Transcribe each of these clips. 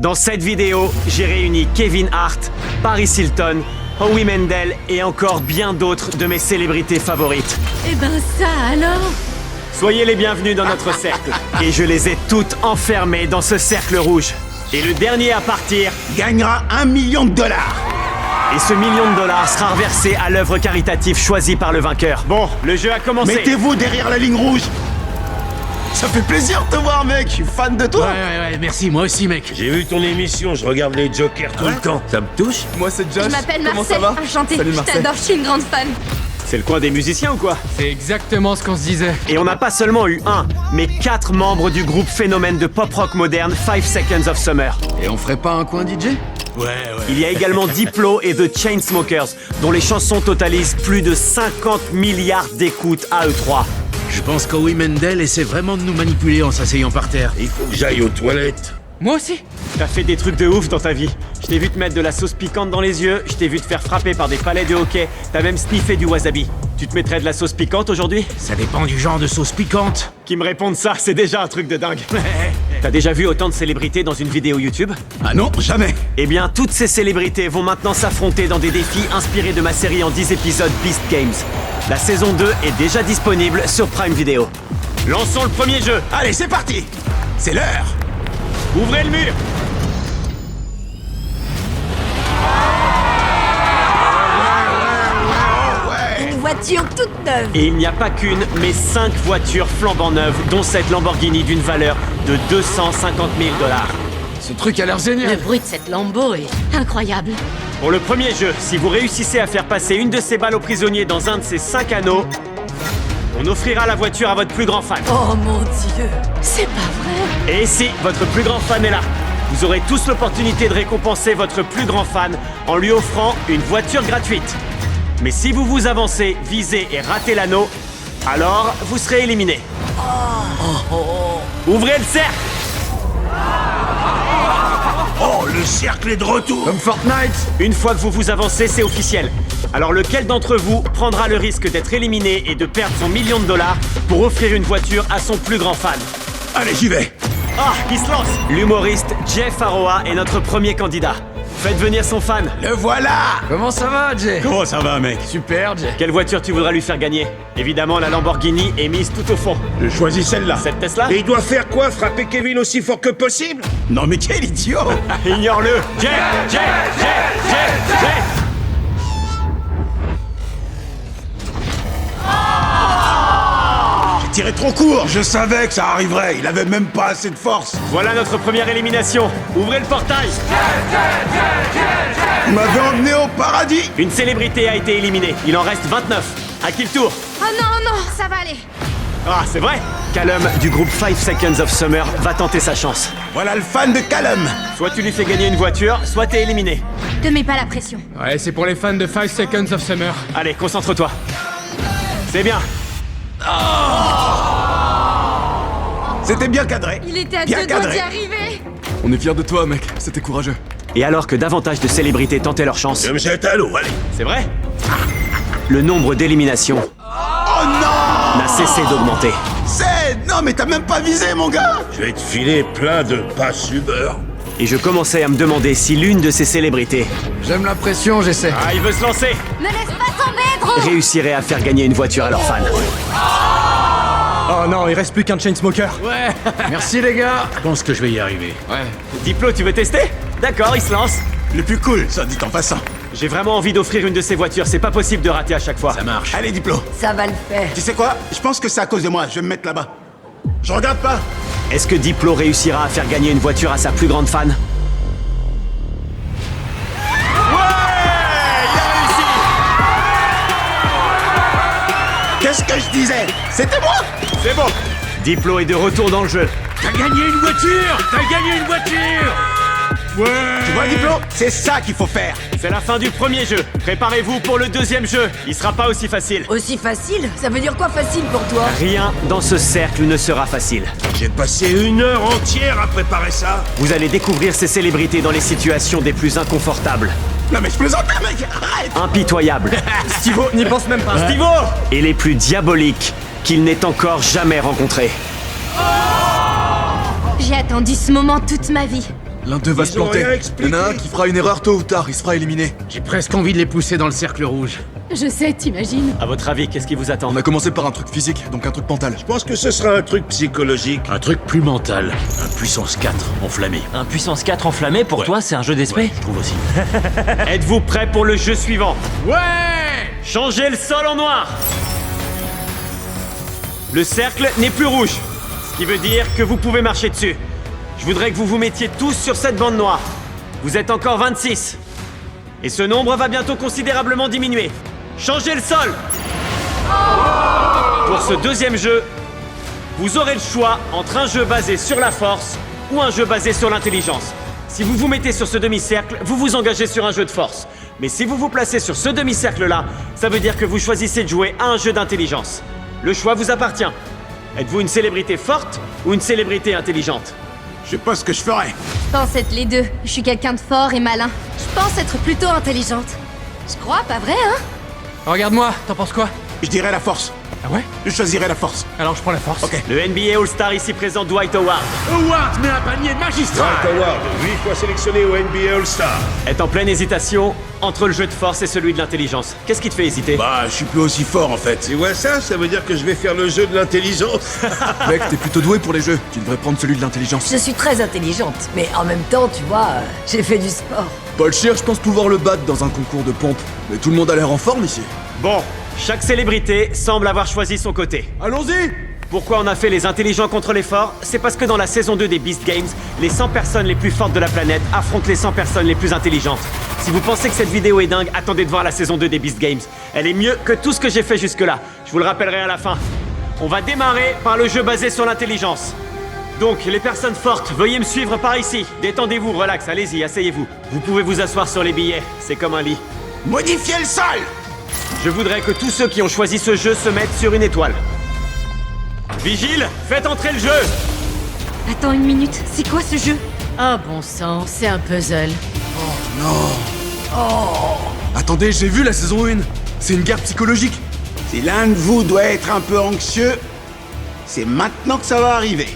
Dans cette vidéo, j'ai réuni Kevin Hart, Paris Hilton, Howie Mandel et encore bien d'autres de mes célébrités favorites. Eh ben ça alors! Soyez les bienvenus dans notre cercle. Et je les ai toutes enfermées dans ce cercle rouge. Et le dernier à partir gagnera $1 million. Et ce $1 million sera reversé à l'œuvre caritative choisie par le vainqueur. Bon, le jeu a commencé. Mettez-vous derrière la ligne rouge. Ça fait plaisir de te voir, mec. Je suis fan de toi. Ouais, merci, moi aussi, mec. J'ai vu ton émission, je regarde les Jokers tout le temps. Ça me touche? Moi c'est Josh. Je m'appelle Comment Marcel, ça va? enchantée. Salut Je Marcel. t'adore, je suis une grande fan. C'est le coin des musiciens ou quoi? C'est exactement ce qu'on se disait. Et on n'a pas seulement eu un, mais 4 membres du groupe phénomène de pop-rock moderne 5 Seconds of Summer. Et on ferait pas un coin DJ? Il y a également Diplo et The Chainsmokers, dont les chansons totalisent plus de 50 milliards d'écoutes à eux trois. Je pense qu'Howie Mandel essaie vraiment de nous manipuler en s'asseyant par terre. Il faut que j'aille aux toilettes. Moi aussi. T'as fait des trucs de ouf dans ta vie. Je t'ai vu te mettre de la sauce piquante dans les yeux, je t'ai vu te faire frapper par des palets de hockey, t'as même sniffé du wasabi. Tu te mettrais de la sauce piquante aujourd'hui? Ça dépend du genre de sauce piquante. Qui me répondent ça, c'est déjà un truc de dingue. T'as déjà vu autant de célébrités dans une vidéo YouTube? Ah non, jamais. Eh bien, toutes ces célébrités vont maintenant s'affronter dans des défis inspirés de ma série en 10 épisodes Beast Games. La saison 2 est déjà disponible sur Prime Video. Lançons le premier jeu. Allez, c'est parti. C'est l'heure. Ouvrez le mur. Une voiture toute neuve. Et il n'y a pas qu'une, mais 5 voitures flambant neuves, dont cette Lamborghini d'une valeur de 250 000 $. Ce truc a l'air Le génial. bruit de cette Lambo est incroyable. Pour le premier jeu, si vous réussissez à faire passer une de ces balles au prisonnier dans un de ces 5 anneaux, on offrira la voiture à votre plus grand fan. Oh mon Dieu, c'est pas vrai. Et si votre plus grand fan est là, vous aurez tous l'opportunité de récompenser votre plus grand fan en lui offrant une voiture gratuite. Mais si vous vous avancez, visez et ratez l'anneau, alors vous serez éliminé. Ouvrez le cercle. Oh, le cercle est de retour. Comme Fortnite. Une fois que vous vous avancez, c'est officiel. Alors lequel d'entre vous prendra le risque d'être éliminé et de perdre son $1 million pour offrir une voiture à son plus grand fan? Allez, j'y vais. Ah, il se lance! L'humoriste Jeff Aroa est notre premier candidat. Faites venir son fan. Le voilà. Comment ça va, Jay? Comment ça va, mec? Super, Jay. Quelle voiture tu voudras lui faire gagner? Évidemment, la Lamborghini est mise tout au fond. Je choisis celle-là. Cette Tesla? Et il doit faire quoi? Frapper Kevin aussi fort que possible? Non, mais quel idiot. Ignore-le! Jeff! J'ai tiré trop court. Je savais que ça arriverait. Il avait même pas assez de force. Voilà notre première élimination. Ouvrez le portail. Vous m'avez emmené au paradis. Une célébrité a été éliminée. Il en reste 29. À qui le tour? Oh non, ça va aller. Ah, c'est vrai? Callum du groupe 5 Seconds of Summer va tenter sa chance. Voilà le fan de Callum. Soit tu lui fais gagner une voiture, soit t'es éliminé. Te mets pas la pression. Ouais, c'est pour les fans de 5 Seconds of Summer. Allez, concentre-toi. C'est bien. C'était bien cadré. Il était à Bien 2 doigts cadré. d'y arriver. On est fiers de toi, mec. C'était courageux. Et alors que davantage de célébrités tentaient leur chance, Je me jette à l'eau, allez. c'est vrai? Le nombre d'éliminations Oh non. n'a cessé d'augmenter. Non, mais t'as même pas visé, mon gars. Je vais te filer plein de pas subeurs. Et je commençais à me demander si l'une de ces célébrités J'aime la pression, j'essaie. Ah, il veut se lancer! Ne laisse pas tomber, Drew. Réussirait à faire gagner une voiture à leurs fans. Oh non, il reste plus qu'un Chainsmoker. Ouais. Merci, les gars. Je pense que je vais y arriver. Ouais. Diplo, tu veux tester? D'accord, il se lance. Le plus cool, ça dit en passant. J'ai vraiment envie d'offrir une de ces voitures, c'est pas possible de rater à chaque fois. Ça marche. Allez, Diplo. Ça va le faire. Tu sais quoi? Je pense que c'est à cause de moi. Je vais me mettre là-bas. Je regarde pas. Est-ce que Diplo réussira à faire gagner une voiture à sa plus grande fan? Qu'est-ce que je disais? C'était moi. C'est bon! Diplo est de retour dans le jeu. T'as gagné une voiture! T'as gagné une voiture! Tu vois, Diplo? C'est ça qu'il faut faire. C'est la fin du premier jeu. Préparez-vous pour le deuxième jeu. Il sera pas aussi facile. Aussi facile? Ça veut dire quoi facile pour toi? Rien dans ce cercle ne sera facile. J'ai passé 1 heure entière à préparer ça. Vous allez découvrir ces célébrités dans les situations des plus inconfortables, Non, mais je plaisantais, mec. Arrête. impitoyables Stivo, n'y pense même pas. Stivo et les plus diaboliques qu'il n'ait encore jamais rencontrées. J'ai attendu ce moment toute ma vie. L'un d'eux va Ils se ont planter. rien Il y en a un expliqué. qui fera une erreur tôt ou tard, il sera éliminé. J'ai presque envie de les pousser dans le cercle rouge. Je sais, t'imagines. À votre avis, qu'est-ce qui vous attend? On a commencé par un truc physique, donc un truc mental. Je pense que ce sera un truc psychologique. Un truc plus mental. Un puissance 4 enflammé. Un puissance 4 enflammé, pour Ouais. toi, c'est un jeu d'esprit? Ouais, je trouve aussi. Êtes-vous prêts pour le jeu suivant? Ouais. Changez le sol en noir. Le cercle n'est plus rouge, ce qui veut dire que vous pouvez marcher dessus. Je voudrais que vous vous mettiez tous sur cette bande noire. Vous êtes encore 26. Et ce nombre va bientôt considérablement diminuer. Changez le sol. Pour ce deuxième jeu, vous aurez le choix entre un jeu basé sur la force ou un jeu basé sur l'intelligence. Si vous vous mettez sur ce demi-cercle, vous vous engagez sur un jeu de force. Mais si vous vous placez sur ce demi-cercle-là, ça veut dire que vous choisissez de jouer à un jeu d'intelligence. Le choix vous appartient. Êtes-vous une célébrité forte ou une célébrité intelligente? Je sais pas ce que je ferais. Je pense être les deux. Je suis quelqu'un de fort et malin. Je pense être plutôt intelligente. Je crois, pas vrai, hein? Regarde-moi, t'en penses quoi? Je dirais la force. Ah ouais? Je choisirais la force. Alors je prends la force. Ok. Le NBA All-Star ici présent, Dwight Howard, Howard met un panier magistral. Dwight Howard, 8 fois sélectionné au NBA All-Star. est en pleine hésitation entre le jeu de force et celui de l'intelligence. Qu'est-ce qui te fait hésiter? Bah, je suis plus aussi fort en fait. Tu vois ça? Ça veut dire que je vais faire le jeu de l'intelligence. Mec, t'es plutôt doué pour les jeux. Tu devrais prendre celui de l'intelligence. Je suis très intelligente, mais en même temps, tu vois, j'ai fait du sport. Paul Scheer, je pense pouvoir le battre dans un concours de pompe. Mais tout le monde a l'air en forme ici. Bon, chaque célébrité semble avoir choisi son côté. Allons-y! Pourquoi on a fait les intelligents contre les forts? C'est parce que dans la saison 2 des Beast Games, les 100 personnes les plus fortes de la planète affrontent les 100 personnes les plus intelligentes. Si vous pensez que cette vidéo est dingue, attendez de voir la saison 2 des Beast Games. Elle est mieux que tout ce que j'ai fait jusque-là. Je vous le rappellerai à la fin. On va démarrer par le jeu basé sur l'intelligence. Donc, les personnes fortes, veuillez me suivre par ici. Détendez-vous, relax, allez-y, asseyez-vous. Vous pouvez vous asseoir sur les billets, c'est comme un lit. Modifier le sol. Je voudrais que tous ceux qui ont choisi ce jeu se mettent sur une étoile. Vigile, faites entrer le jeu! Attends une minute, c'est quoi ce jeu? Oh bon sang, c'est un puzzle. Attendez, j'ai vu la saison 1. C'est une guerre psychologique. Si l'un de vous doit être un peu anxieux, c'est maintenant que ça va arriver.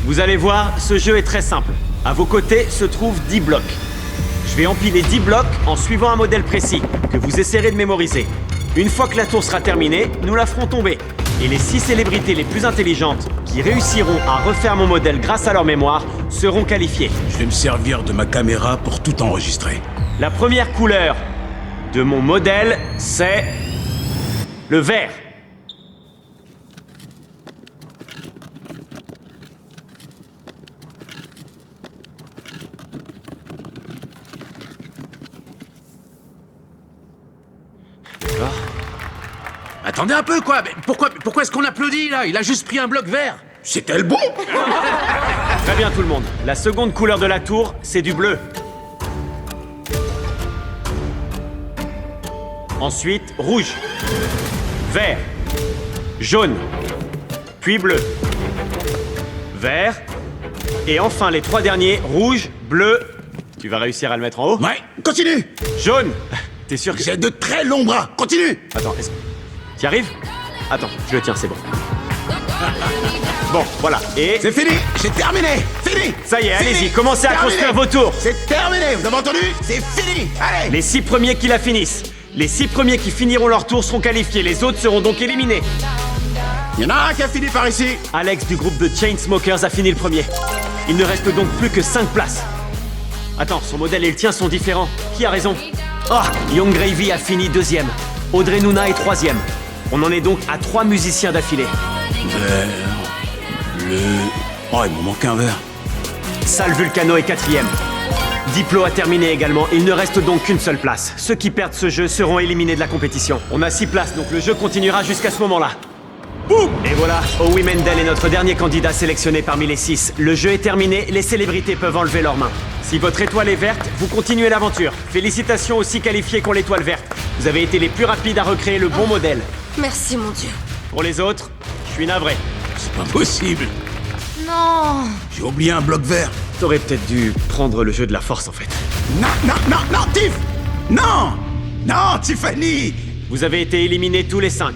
Vous allez voir, ce jeu est très simple. À vos côtés se trouvent 10 blocs. Je vais empiler 10 blocs en suivant un modèle précis, que vous essaierez de mémoriser. Une fois que la tour sera terminée, nous la ferons tomber. Et les 6 célébrités les plus intelligentes, qui réussiront à refaire mon modèle grâce à leur mémoire, seront qualifiées. Je vais me servir de ma caméra pour tout enregistrer. La première couleur de mon modèle, c'est le vert. Attendez un peu, quoi. Mais pourquoi est-ce qu'on applaudit, là? Il a juste pris un bloc vert. C'était le bon. Très bien tout le monde. La seconde couleur de la tour, c'est du bleu. Ensuite, rouge, vert, jaune, puis bleu, vert, et enfin les 3 derniers, rouge, bleu. Tu vas réussir à le mettre en haut? Ouais, continue. Jaune. T'es sûr que... J'ai de très longs bras. Continue. Attends, est-ce... T'y arrives? Attends, je le tiens, c'est bon. Bon, voilà, et... C'est fini. J'ai terminé. Fini. Ça y est, Fini. allez-y, commencez à Terminé. construire vos tours. C'est terminé. Vous avez entendu? C'est fini. Allez. Les 6 premiers qui la finissent. Les 6 premiers qui finiront leur tour seront qualifiés, les autres seront donc éliminés. Il y en a un qui a fini par ici. Alex du groupe de Chainsmokers a fini le premier. Il ne reste donc plus que 5 places. Attends, son modèle et le tien sont différents. Qui a raison? Oh, Young Gravy a fini 2e. Audrey Nuna est 3e. On en est donc à 3 musiciens d'affilée. Vert, bleu. Oh, il me manque un verre. Sal Vulcano est 4e. Diplo a terminé également, il ne reste donc qu'une seule place. Ceux qui perdent ce jeu seront éliminés de la compétition. On a 6 places, donc le jeu continuera jusqu'à ce moment-là. Boum! Et voilà, Howie Mandel est notre dernier candidat sélectionné parmi les 6. Le jeu est terminé, les célébrités peuvent enlever leurs mains. Si votre étoile est verte, vous continuez l'aventure. Félicitations aux 6 qualifiés qui ont l'étoile verte. Vous avez été les plus rapides à recréer le bon modèle. Merci mon Dieu. Pour les autres, je suis navré. C'est pas possible. Non. J'ai oublié un bloc vert. T'aurais peut-être dû prendre le jeu de la force en fait. Non, non, non, non, Tiff. Non. Non, Tiffany. Vous avez été éliminés tous les 5.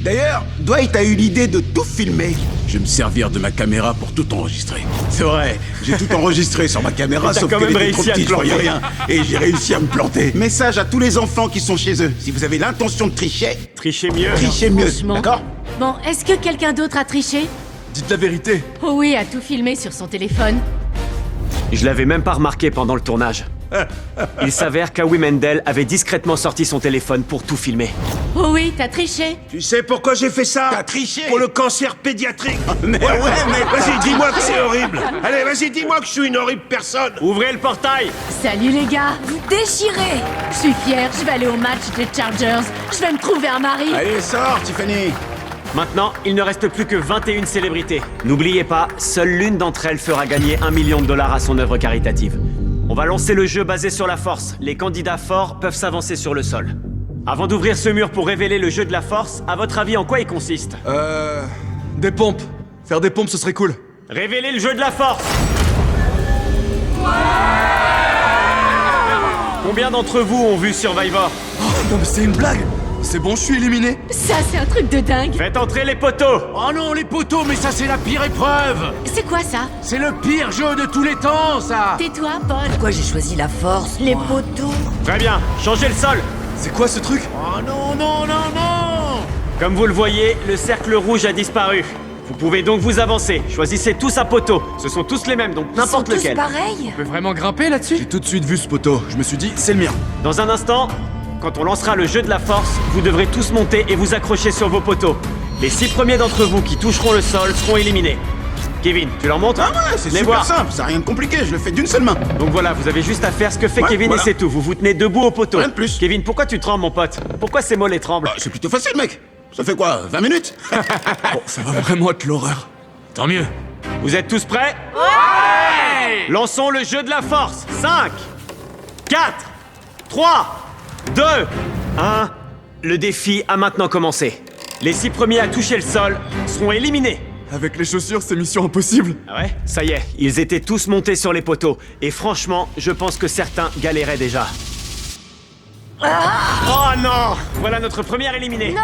D'ailleurs, Dwight a eu l'idée de tout filmer. Je vais me servir de ma caméra pour tout enregistrer. C'est vrai, j'ai tout enregistré sur ma caméra, T'as sauf quand qu'elle même était trop réussi à te petite, je voyais planter. rien. Et j'ai réussi à me planter. Message à tous les enfants qui sont chez eux. Si vous avez l'intention de tricher, Trichez mieux. trichez mieux, franchement. d'accord? Bon, est-ce que quelqu'un d'autre a triché? Dites la vérité. Oh oui, a tout filmé sur son téléphone. Je l'avais même pas remarqué pendant le tournage. Il s'avère qu'Howie Mandel avait discrètement sorti son téléphone pour tout filmer. Oh oui, t'as triché. Tu sais pourquoi j'ai fait ça? T'as triché. Pour le cancer pédiatrique. Mais ouais, mais Vas-y, dis-moi que c'est horrible. Allez, vas-y, dis-moi que je suis une horrible personne. Ouvrez le portail. Salut les gars. Vous déchirez. Je suis fière, je vais aller au match des Chargers. Je vais me trouver un mari. Allez, sors, Tiffany. Maintenant, il ne reste plus que 21 célébrités. N'oubliez pas, seule l'une d'entre elles fera gagner $1 million à son œuvre caritative. On va lancer le jeu basé sur la force. Les candidats forts peuvent s'avancer sur le sol. Avant d'ouvrir ce mur pour révéler le jeu de la force, à votre avis, en quoi il consiste? Des pompes. Faire des pompes, ce serait cool. Révélez le jeu de la force. Combien d'entre vous ont vu Survivor? Non mais c'est une blague. C'est bon, je suis éliminé. Ça, c'est un truc de dingue. Faites entrer les poteaux. Oh non, les poteaux, mais ça c'est la pire épreuve. C'est quoi ça? C'est le pire jeu de tous les temps, ça. Tais-toi, Paul. Pourquoi j'ai choisi la force? Les poteaux. Très bien, changez le sol. C'est quoi ce truc? Oh non, non, non, non. Comme vous le voyez, le cercle rouge a disparu. Vous pouvez donc vous avancer. Choisissez tous un poteau. Ce sont tous les mêmes, donc Ils sont n'importe tous lequel. pareils. On peut vraiment grimper là-dessus? J'ai tout de suite vu ce poteau. Je me suis dit, c'est le mien. Dans un instant, quand on lancera le jeu de la force, vous devrez tous monter et vous accrocher sur vos poteaux. Les 6 premiers d'entre vous qui toucheront le sol seront éliminés. Kevin, tu leur montres? Ah ouais, c'est Les super voir. simple, ça n'a rien de compliqué, je le fais d'une seule main. Donc voilà, vous avez juste à faire ce que fait Ouais, Kevin voilà. et c'est tout. Vous vous tenez debout au poteau. Rien de plus. Kevin, pourquoi tu trembles, mon pote? Pourquoi ces mollets tremblent? Bah, c'est plutôt facile, mec. Ça fait quoi, 20 minutes? Bon, ça va vraiment être l'horreur. Tant mieux. Vous êtes tous prêts? Ouais! Lançons le jeu de la force. 5, 4, 3, 2, 1. Le défi a maintenant commencé. Les 6 premiers à toucher le sol seront éliminés. Avec les chaussures, c'est mission impossible. Ah ouais? Ça y est, ils étaient tous montés sur les poteaux. Et franchement, je pense que certains galéraient déjà. Oh non! Voilà notre première éliminée.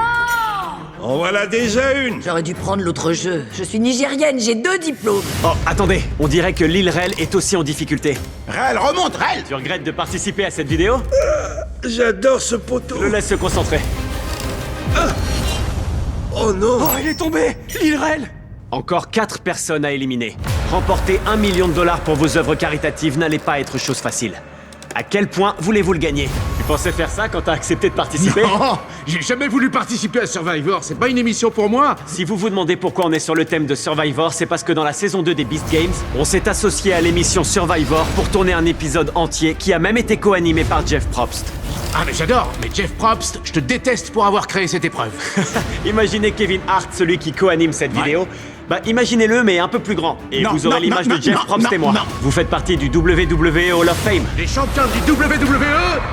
En voilà déjà une. J'aurais dû prendre l'autre jeu. Je suis nigérienne, j'ai 2 diplômes. Oh, attendez, on dirait que l'île Rel est aussi en difficulté. Rel, remonte, Rel. Tu regrettes de participer à cette vidéo? J'adore ce poteau. Je le laisse se concentrer. Oh non. Oh, il est tombé. L'île Rel. Encore 4 personnes à éliminer. Remporter $1 million pour vos œuvres caritatives n'allait pas être chose facile. À quel point voulez-vous le gagner? Tu pensais faire ça quand t'as accepté de participer? Oh, j'ai jamais voulu participer à Survivor. C'est pas une émission pour moi. Si vous vous demandez pourquoi on est sur le thème de Survivor, c'est parce que dans la saison 2 des Beast Games, on s'est associé à l'émission Survivor pour tourner un épisode entier qui a même été co-animé par Jeff Probst. Ah mais j'adore. Mais Jeff Probst, je te déteste pour avoir créé cette épreuve. Imaginez Kevin Hart, celui qui co-anime cette vidéo. Bah imaginez-le mais un peu plus grand. Et Non, vous aurez non, l'image non, de Jeff non, Probst non, et moi. non. Vous faites partie du WWE Hall of Fame. Les champions du WWE,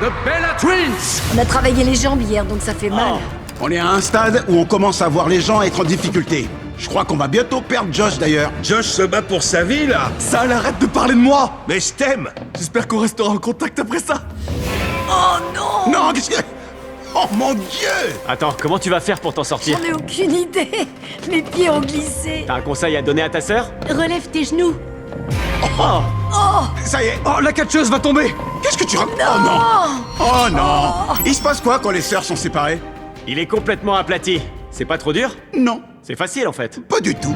The Bella Twins. On a travaillé les jambes hier, donc ça fait mal. On est à un stade où on commence à voir les gens être en difficulté. Je crois qu'on va bientôt perdre Josh d'ailleurs. Josh se bat pour sa vie, là. Ça, elle arrête de parler de moi. Mais je t'aime. J'espère qu'on restera en contact après ça. Non, qu'est-ce que... Oh mon Dieu! Attends, comment tu vas faire pour t'en sortir? J'en ai aucune idée. Mes pieds ont glissé. T'as un conseil à donner à ta sœur? Relève tes genoux. Ça y est. Oh, la catcheuse va tomber. Qu'est-ce que tu racontes? Oh non! Oh non! Il se passe quoi quand les sœurs sont séparées? Il est complètement aplati. C'est pas trop dur? Non, C'est facile en fait. pas du tout.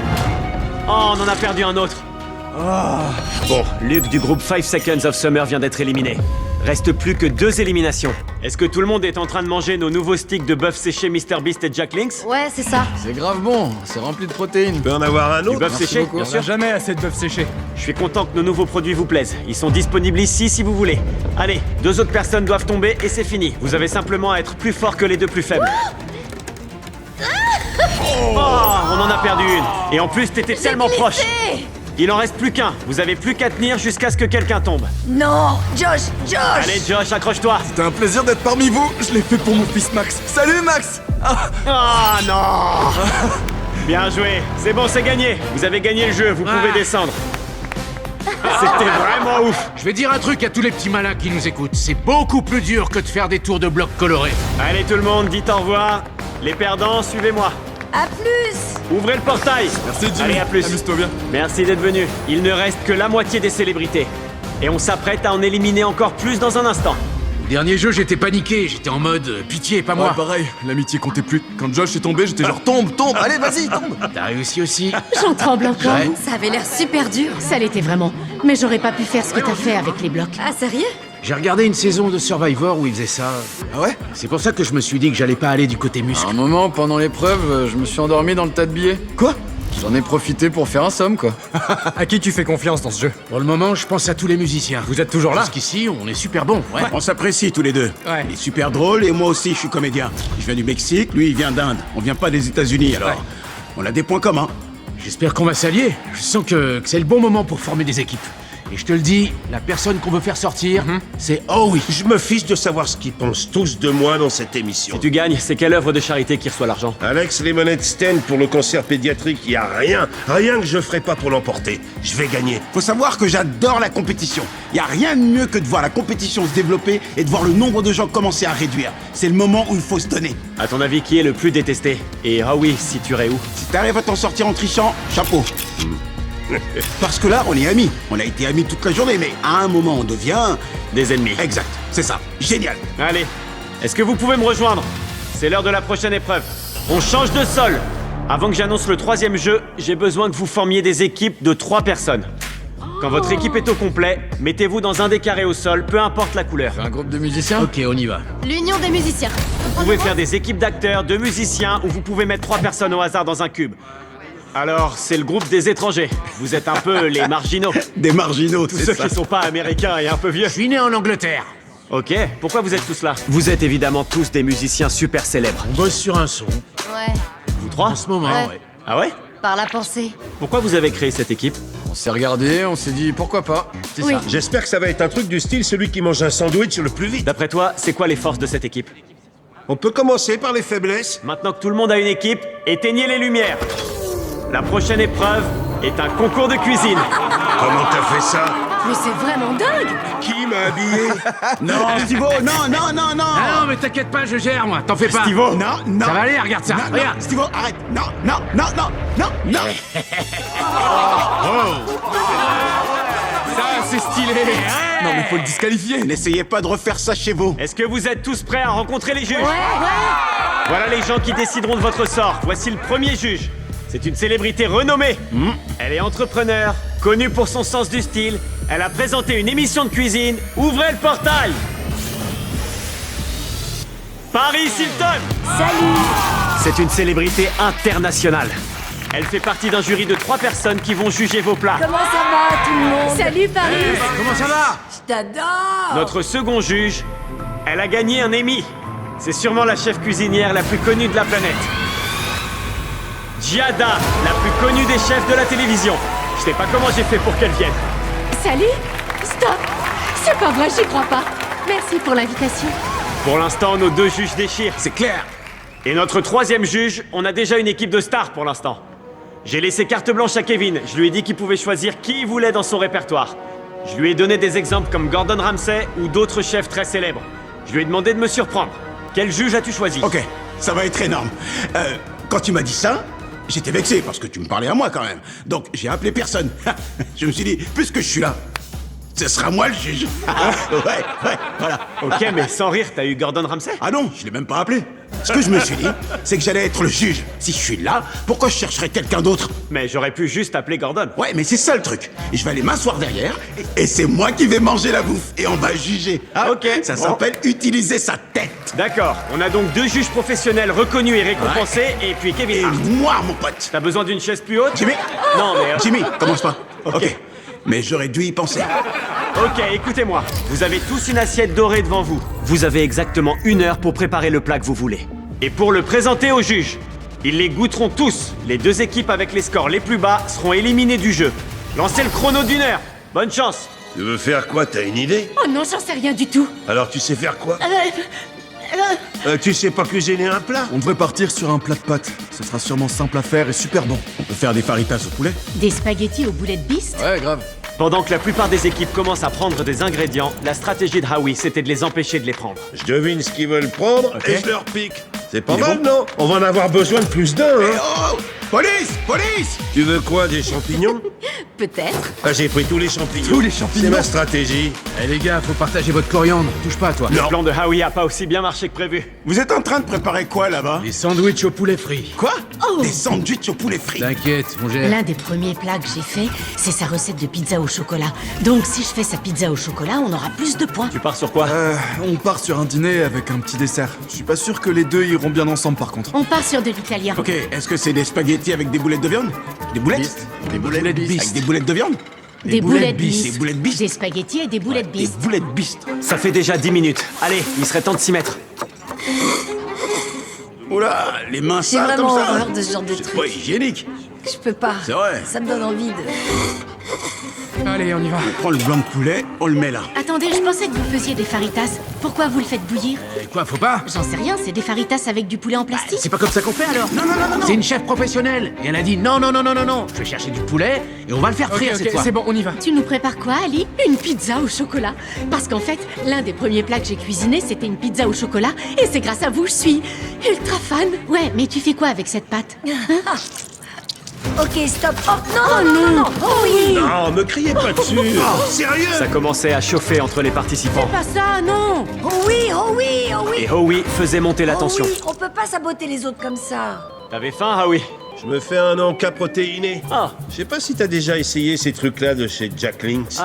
Oh, on en a perdu un autre. Bon, Luke du groupe 5 Seconds of Summer vient d'être éliminé. Reste plus que 2 éliminations. Est-ce que tout le monde est en train de manger nos nouveaux sticks de bœuf séché MrBeast et Jack Links? Ouais, c'est ça. C'est grave bon. C'est rempli de protéines. Tu peux en avoir un Du autre? bœuf séché, bien On sûr. a jamais assez de bœuf séché. Je suis content que nos nouveaux produits vous plaisent. Ils sont disponibles ici si vous voulez. Allez, 2 autres personnes doivent tomber et c'est fini. Vous avez simplement à être plus fort que les 2 plus faibles. Oh, on en a perdu une. Et en plus, t'étais tellement proche. Il en reste plus qu'un. Vous avez plus qu'à tenir jusqu'à ce que quelqu'un tombe. Non, Josh. Allez, Josh, accroche-toi. C'était un plaisir d'être parmi vous. Je l'ai fait pour mon fils Max. Salut Max. Ah non. Bien joué. C'est bon, c'est gagné. Vous avez gagné le jeu. Vous pouvez descendre. C'était vraiment ouf. Je vais dire un truc à tous les petits malins qui nous écoutent. C'est beaucoup plus dur que de faire des tours de blocs colorés. Allez, tout le monde, dites au revoir. Les perdants, suivez-moi. À plus! Ouvrez le portail. Merci Jimmy. Allez, à plus. Amuse-toi bien. Merci d'être venu. Il ne reste que la moitié des célébrités. Et on s'apprête à en éliminer encore plus dans un instant. Au dernier jeu, j'étais paniqué, j'étais en mode pitié, pas moi. Ouais, pareil, l'amitié comptait plus. Quand Josh est tombé, j'étais genre tombe, allez, vas-y, tombe. T'as réussi aussi. J'en tremble encore. Ouais. Ça avait l'air super dur. Ça l'était vraiment. Mais j'aurais pas pu faire ce que t'as fait avec les blocs. Ah, sérieux? J'ai regardé une saison de Survivor où ils faisaient ça. Ah ouais? C'est pour ça que je me suis dit que j'allais pas aller du côté muscle. À un moment, pendant l'épreuve, je me suis endormi dans le tas de billets. Quoi? J'en ai profité pour faire un somme, quoi. À qui tu fais confiance dans ce jeu? Pour le moment, je pense à tous les musiciens. Vous êtes toujours là? Jusqu'ici, on est super bons. Ouais. On s'apprécie tous les deux. Ouais. Il est super drôle et moi aussi je suis comédien. Je viens du Mexique, lui il vient d'Inde. On vient pas des États-Unis alors. On a des points communs. J'espère qu'on va s'allier. Je sens que c'est le bon moment pour former des équipes. Et je te le dis, la personne qu'on veut faire sortir, c'est Howie. Je me fiche de savoir ce qu'ils pensent tous de moi dans cette émission. Si tu gagnes, c'est quelle œuvre de charité qui reçoit l'argent? Alex Lemonade Stand pour le cancer pédiatrique, il y a rien que je ferai pas pour l'emporter. Je vais gagner. Faut savoir que j'adore la compétition. Y a rien de mieux que de voir la compétition se développer et de voir le nombre de gens commencer à réduire. C'est le moment où il faut se donner. À ton avis, qui est le plus détesté? Et Howie se situerait où? Si t'arrives à t'en sortir en trichant, chapeau. Parce que là, on est amis. On a été amis toute la journée, mais à un moment, on devient... Des ennemis. Exact, c'est ça. Génial. Allez, est-ce que vous pouvez me rejoindre? C'est l'heure de la prochaine épreuve. On change de sol. Avant que j'annonce le troisième jeu, j'ai besoin que vous formiez des équipes de 3 personnes. Quand votre équipe est au complet, mettez-vous dans un des carrés au sol, peu importe la couleur. Un groupe de musiciens? Ok, on y va. L'union des musiciens. Vous pouvez faire des équipes d'acteurs, de musiciens, ou vous pouvez mettre 3 personnes au hasard dans un cube. Alors, c'est le groupe des étrangers. Vous êtes un peu les marginaux. Des marginaux, Tous c'est ceux ça. qui sont pas américains et un peu vieux. Je suis né en Angleterre. Ok, pourquoi vous êtes tous là? Vous êtes évidemment tous des musiciens super célèbres. On bosse sur un son. Ouais, Vous 3? En ce moment, Ouais. ouais. Ah ouais? par la pensée. Pourquoi vous avez créé cette équipe? On s'est regardé, on s'est dit pourquoi pas. C'est Oui. ça. J'espère que ça va être un truc du style celui qui mange un sandwich le plus vite. D'après toi, c'est quoi les forces de cette équipe? On peut commencer par les faiblesses. Maintenant que tout le monde a une équipe, éteignez les lumières. La prochaine épreuve est un concours de cuisine. Comment t'as fait ça? Mais c'est vraiment dingue! Qui m'a habillé? Non, Stivo, non, non, non, non. Ah non, mais t'inquiète pas, je gère, moi. T'en fais pas. Stivo. Non, non. Ça va aller, regarde ça. Non, non, Regarde. Stivo, arrête. Non, non, non, non, non, non. Ça, c'est stylé. Non mais faut le disqualifier. N'essayez pas de refaire ça chez vous. Est-ce que vous êtes tous prêts à rencontrer les juges? Ouais! Voilà les gens qui décideront de votre sort. Voici le premier juge. C'est une célébrité renommée. Elle est entrepreneur, connue pour son sens du style. Elle a présenté une émission de cuisine. Ouvrez le portail! Paris Hilton! Salut! C'est une célébrité internationale. Elle fait partie d'un jury de 3 personnes qui vont juger vos plats. Comment ça va, tout le monde? Salut Paris! Comment ça va? Je t'adore! Notre second juge, elle a gagné un Emmy. C'est sûrement la chef cuisinière la plus connue de la planète. Giada, la plus connue des chefs de la télévision. Je sais pas comment j'ai fait pour qu'elle vienne. Salut! Stop! C'est pas vrai, j'y crois pas. Merci pour l'invitation. Pour l'instant, nos 2 juges déchirent. C'est clair. Et notre 3e juge, on a déjà une équipe de stars pour l'instant. J'ai laissé carte blanche à Kevin. Je lui ai dit qu'il pouvait choisir qui il voulait dans son répertoire. Je lui ai donné des exemples comme Gordon Ramsay ou d'autres chefs très célèbres. Je lui ai demandé de me surprendre. Quel juge as-tu choisi? Ok, ça va être énorme. Quand tu m'as dit ça, j'étais vexé parce que tu me parlais à moi quand même. Donc j'ai appelé personne. Je me suis dit, puisque je suis là, ce sera moi le juge. Ouais, voilà. Ok, mais sans rire, t'as eu Gordon Ramsay? Ah non, je l'ai même pas appelé. Ce que je me suis dit, c'est que j'allais être le juge. Si je suis là, pourquoi je chercherais quelqu'un d'autre? Mais j'aurais pu juste appeler Gordon. Ouais, mais c'est ça le truc. Et je vais aller m'asseoir derrière, et c'est moi qui vais manger la bouffe. Et on va juger. Ah, Ok, Ça bon. s'appelle utiliser sa tête. D'accord, on a donc 2 juges professionnels reconnus et récompensés, et puis Et Kevin Hart. moi, mon pote. T'as besoin d'une chaise plus haute? Jimmy Non, mais... Jimmy, commence pas. Ok. Mais j'aurais dû y penser. Ok, écoutez-moi. Vous avez tous une assiette dorée devant vous. Vous avez exactement 1 heure pour préparer le plat que vous voulez. Et pour le présenter aux juges, ils les goûteront tous. Les 2 équipes avec les scores les plus bas seront éliminées du jeu. Lancez le chrono d'1 heure. Bonne chance. Tu veux faire quoi? T'as une idée? Oh non, j'en sais rien du tout. Alors tu sais faire quoi? Tu sais pas cuisiner un plat? On devrait partir sur un plat de pâtes. Ce sera sûrement simple à faire et super bon. On peut faire des faritas au poulet. Des spaghettis au boulet de biste? Ouais, grave. Pendant que la plupart des équipes commencent à prendre des ingrédients, la stratégie de Howie, c'était de les empêcher de les prendre. Je devine ce qu'ils veulent prendre et je leur pique. C'est pas Il est mal, bon non? On va en avoir besoin de plus d'un, Eh hein. oh! Police! Police! Tu veux quoi, des champignons? Peut-être. Ah, j'ai pris tous les champignons. Tous les champignons. C'est ma stratégie. Eh les gars, faut partager votre coriandre. Touche pas, toi. Le plan de Howie a pas aussi bien marché que prévu. Vous êtes en train de préparer quoi là-bas? Les sandwichs au poulet frit. Quoi? Des sandwichs au poulet frit. T'inquiète, on gère. L'un des premiers plats que j'ai fait, c'est sa recette de pizza au chocolat. Donc si je fais sa pizza au chocolat, on aura plus de points. Tu pars sur quoi? On part sur un dîner avec un petit dessert. Je suis pas sûr que les deux iront bien ensemble par contre. On part sur de l'italien. Ok, est-ce que c'est des spaghettis avec des boulettes de viande? Des boulettes? Des boulettes Avec bistes. des boulettes de viande? Des boulettes Des bistes. boulettes bistes? Des spaghettis et des boulettes Des bistes. boulettes bistes. Ça fait déjà 10 minutes. Allez, il serait temps de s'y mettre. Oula, les mains J'ai sales comme vraiment ça. horreur de ce genre de C'est truc. pas hygiénique. Je peux pas. C'est vrai. Ça me donne envie de... Allez, on y va. On prend le blanc de poulet, on le met là. Attendez, je pensais que vous faisiez des faritas. Pourquoi vous le faites bouillir? Et quoi, faut pas? J'en sais rien, c'est des faritas avec du poulet en plastique. C'est pas comme ça qu'on fait alors. Non, non, non, non, non. C'est une chef professionnelle. Et elle a dit non, non, non, non, non, non. Je vais chercher du poulet et on va le faire frire cette fois. c'est bon, on y va. Tu nous prépares quoi, Ali? Une pizza au chocolat. Parce qu'en fait, l'un des premiers plats que j'ai cuisiné, c'était une pizza au chocolat. Et c'est grâce à vous, je suis ultra fan. Ouais, mais tu fais quoi avec cette pâte? Ok, stop. Oh non, non, non, non. Oh oui. Non, me criez pas dessus. Sérieux? Ça commençait à chauffer entre les participants. Pas ça, non. Oh oui, oh oui, oh oui. Et Howie faisait monter la tension. Oh oui, on peut pas saboter les autres comme ça. T'avais faim, Howie? Je me fais un encas protéiné. Ah. Je sais pas si t'as déjà essayé ces trucs-là de chez Jack Links.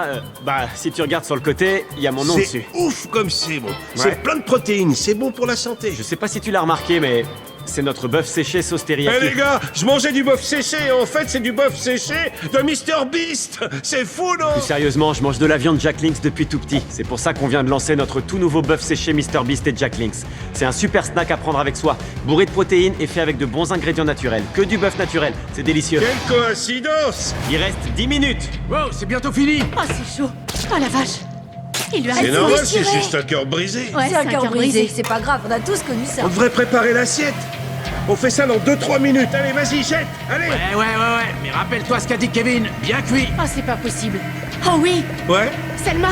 Bah, si tu regardes sur le côté, il y a mon nom dessus. C'est ouf comme c'est bon. C'est plein de protéines, c'est bon pour la santé. Je sais pas si tu l'as remarqué, mais c'est notre bœuf séché sauce Eh teriyaki. les gars, je mangeais du bœuf séché, en fait c'est du bœuf séché de Mr Beast. C'est fou, non? Plus sérieusement, je mange de la viande Jack Links depuis tout petit. C'est pour ça qu'on vient de lancer notre tout nouveau bœuf séché Mr Beast et Jack Links. C'est un super snack à prendre avec soi, bourré de protéines et fait avec de bons ingrédients naturels. Que du bœuf naturel, c'est délicieux. Quelle coïncidence! Il reste 10 minutes. Wow, c'est bientôt fini. Oh, c'est chaud. Oh la vache. Il lui a C'est normal, c'est déchiré. juste un cœur brisé. Ouais, C'est un cœur brisé. C'est pas grave, on a tous connu ça. On devrait préparer l'assiette. On fait ça dans 2-3 minutes. Allez, vas-y, jette. Allez. Ouais. Mais rappelle-toi ce qu'a dit Kevin. Bien cuit. Oh, c'est pas possible. Oh oui. Ouais. Selma,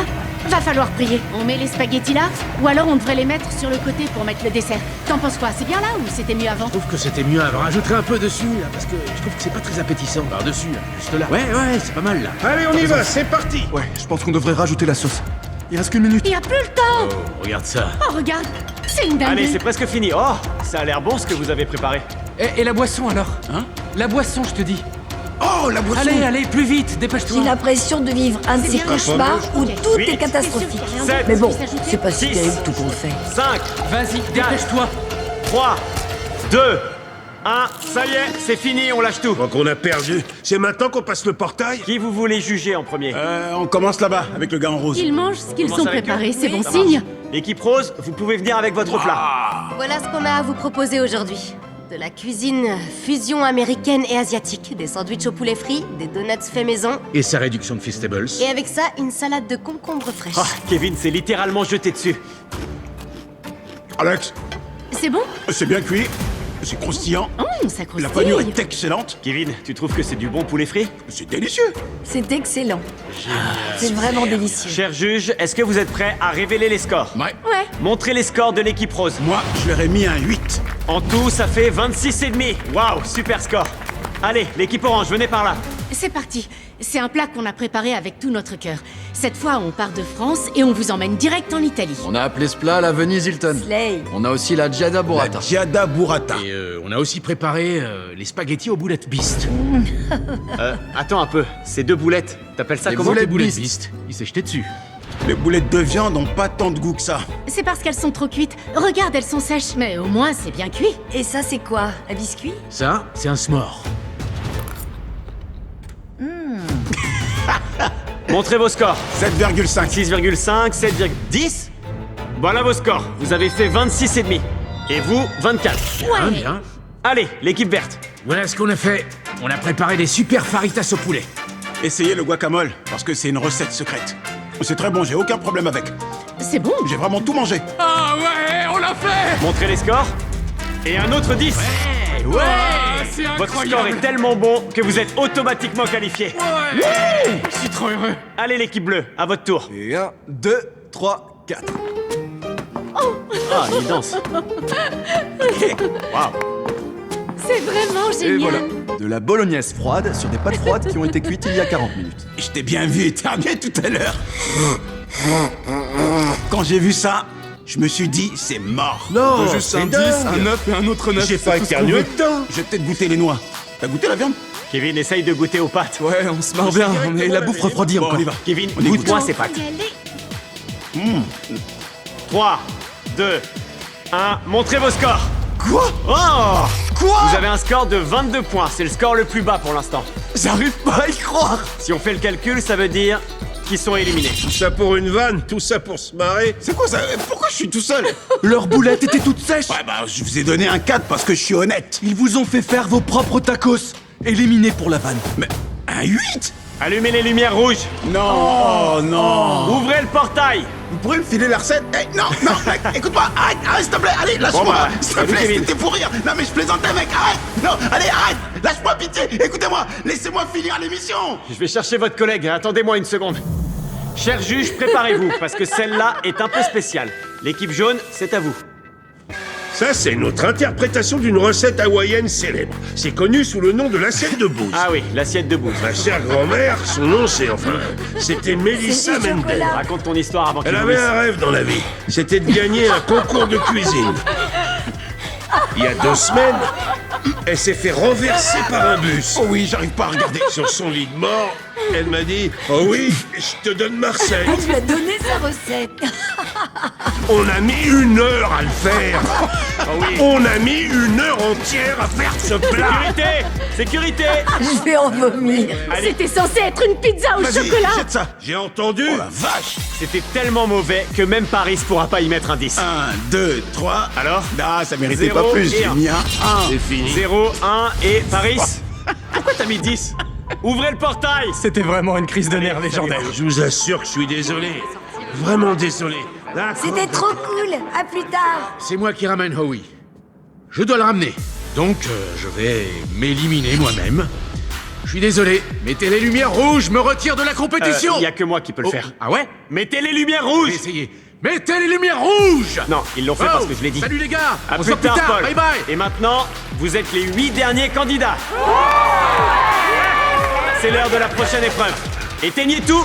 va falloir prier. On met les spaghettis là, ou alors on devrait les mettre sur le côté pour mettre le dessert. T'en penses quoi? C'est bien là ou c'était mieux avant? Je trouve que c'était mieux avant. Rajouterai un peu dessus, là, parce que je trouve que c'est pas très appétissant. Par-dessus, là, juste là. Ouais, c'est pas mal, là. Allez, on y va, c'est parti. Ouais, je pense qu'on devrait rajouter la sauce. Il reste qu'une minute. Il y a plus le temps. Oh, regarde ça. Oh regarde, c'est une Allez, dinguerie. c'est presque fini. Oh, ça a l'air bon ce que vous avez préparé. Et la boisson alors? Hein? La boisson, je te dis. Oh, la boisson! Allez, plus vite, dépêche-toi. J'ai l'impression de vivre un de ces bien. cauchemars où tout Huit. est catastrophique. C'est sûr qu'il y a rien Sept. Mais bon, d'autre qui puisse ajouter. c'est pas si Six. terrible tout qu'on fait. 5, Vas-y, dépêche-toi. 3, 2, 1. Ça y est, c'est fini, on lâche tout. Donc on a perdu. C'est maintenant qu'on passe le portail. Qui vous voulez juger en premier? On commence là-bas, avec le gars en rose. Ils mangent ce qu'ils Commence ont avec préparé, eux. c'est Oui, bon ça signe. marche. L'équipe rose, vous pouvez venir avec votre plat. Voilà ce qu'on a à vous proposer aujourd'hui. De la cuisine fusion américaine et asiatique, des sandwichs au poulet frit, des donuts faits maison, Et sa réduction de Feastables. et avec ça, une salade de concombre fraîche. Ah, Kevin s'est littéralement jeté dessus. Alex, C'est bon? c'est bien cuit, c'est croustillant, Ça la croustille. panure est excellente, Kevin, tu trouves que c'est du bon poulet frit? c'est délicieux. C'est excellent. C'est vraiment délicieux. Cher juge, est-ce que vous êtes prêts à révéler les scores? Ouais. Ouais. Montrez les scores de l'équipe rose. Moi, je leur ai mis un 8. En tout, ça fait 26,5. Waouh, super score. Allez, l'équipe orange, venez par là. C'est parti. C'est un plat qu'on a préparé avec tout notre cœur. Cette fois, on part de France et on vous emmène direct en Italie. On a appelé ce plat la Venise Hilton. Slay. On a aussi la Giada Burrata. La Giada Burrata. Et on a aussi préparé les spaghettis aux boulettes bistes. Attends un peu, ces 2 boulettes, t'appelles ça Les comment? boulettes Boulettes bistes. bistes. Il s'est jeté dessus. Les boulettes de viande ont pas tant de goût que ça. C'est parce qu'elles sont trop cuites. Regarde, elles sont sèches. Mais au moins, c'est bien cuit. Et ça, c'est quoi? Un biscuit? Ça, c'est un s'more. Montrez vos scores. 7,5. 6,5, 7,10. Voilà vos scores. Vous avez fait 26,5. Et vous, 24. Bien, bien. Allez, l'équipe verte. Voilà ce qu'on a fait. On a préparé des super faritas au poulet. Essayez le guacamole, parce que c'est une recette secrète. C'est très bon, j'ai aucun problème avec. C'est bon. J'ai vraiment tout mangé. Ah ouais, on l'a fait. Montrez les scores. Et un autre 10. Ouais, c'est Votre score incroyable. est tellement bon que vous êtes automatiquement qualifié. Ouais. Je suis trop heureux. Allez l'équipe bleue, à votre tour. Et 1, 2, 3, 4. Ah, il danse. Waouh. C'est vraiment Et génial. voilà, de la bolognaise froide sur des pâtes froides qui ont été cuites il y a 40 minutes. Je t'ai bien vu éternuer tout à l'heure. Quand j'ai vu ça, je me suis dit, c'est mort. Non, juste c'est un 10, dingue. un 9 et un autre 9. J'ai pas éternué dedans. Je vais peut-être goûter les noix. T'as goûté la viande? Kevin, essaye de goûter aux pâtes. Ouais, on se marre bien, mais la bouffe refroidit Bon, encore. on y va. Kevin, On y goûte-moi goûte. ces pâtes. 3, 2, 1, montrez vos scores. Quoi? Oh! Quoi? Vous avez un score de 22 points, c'est le score le plus bas pour l'instant. J'arrive pas à y croire. Si on fait le calcul, ça veut dire qu'ils sont éliminés. Tout ça pour une vanne, tout ça pour se marrer. C'est quoi ça? Pourquoi je suis tout seul? Leurs boulettes étaient toutes sèches. Ouais, bah, je vous ai donné un 4 parce que je suis honnête. Ils vous ont fait faire vos propres tacos. Éliminés pour la vanne. Mais un 8? Allumez les lumières rouges. Non, oh, non. Ouvrez le portail. Vous pourrez me filer la recette? Non, mec, écoute-moi, arrête, s'il te plaît, allez, lâche-moi, Bon, bah, s'il te salut, plaît, Kevin. c'était pour rire. Non, mais je plaisantais, mec, arrête. Non, allez, arrête, lâche-moi, pitié, écoutez-moi, laissez-moi finir l'émission. Je vais chercher votre collègue, attendez-moi une seconde. Cher juge, préparez-vous, parce que celle-là est un peu spéciale. L'équipe jaune, c'est à vous. Ça, c'est notre interprétation d'une recette hawaïenne célèbre. C'est connu sous le nom de l'assiette de bouse. Ah oui, l'assiette de bouse. Ma chère grand-mère, son nom c'était Mélissa Mendel. Raconte ton histoire avant qu'il Elle avait vomisse. un rêve dans la vie, c'était de gagner un concours de cuisine. Il y a 2 semaines, elle s'est fait renverser par un bus. Oh oui, j'arrive pas à regarder. Sur son lit de mort, elle m'a dit « Oh oui, je te donne Marseille. Elle lui a donné sa recette. » On a mis 1 heure à le faire. On a mis 1 heure entière à faire ce plat. Sécurité! Sécurité! Je vais en vomir. C'était censé être une pizza au Vas-y, chocolat. jette ça. J'ai entendu. Oh la vache. C'était tellement mauvais que même Paris pourra pas y mettre un 10. 1, 2, 3. Alors? Ah, ça méritait Zéro pas plus, et j'ai un. mis un 1. C'est fini. 0, 1 et Paris. Pourquoi t'as mis 10? Ouvrez le portail! C'était vraiment une crise de nerfs légendaire. Je vous assure que je suis désolé. Vraiment désolé. D'accord. C'était trop cool. À plus tard. C'est moi qui ramène Howie. Je dois le ramener. Donc, je vais m'éliminer moi-même. Je suis désolé. Mettez les lumières rouges, me retire de la compétition. Y a que moi qui peux le faire. Ah ouais? Mettez les lumières rouges! Essayez. Mettez les lumières rouges. Non, ils l'ont fait parce que je l'ai dit. Salut les gars. À On se plus voit plus tard, tard. Paul. Bye bye. Et maintenant, vous êtes les 8 derniers candidats. C'est l'heure de la prochaine épreuve. Éteignez tout.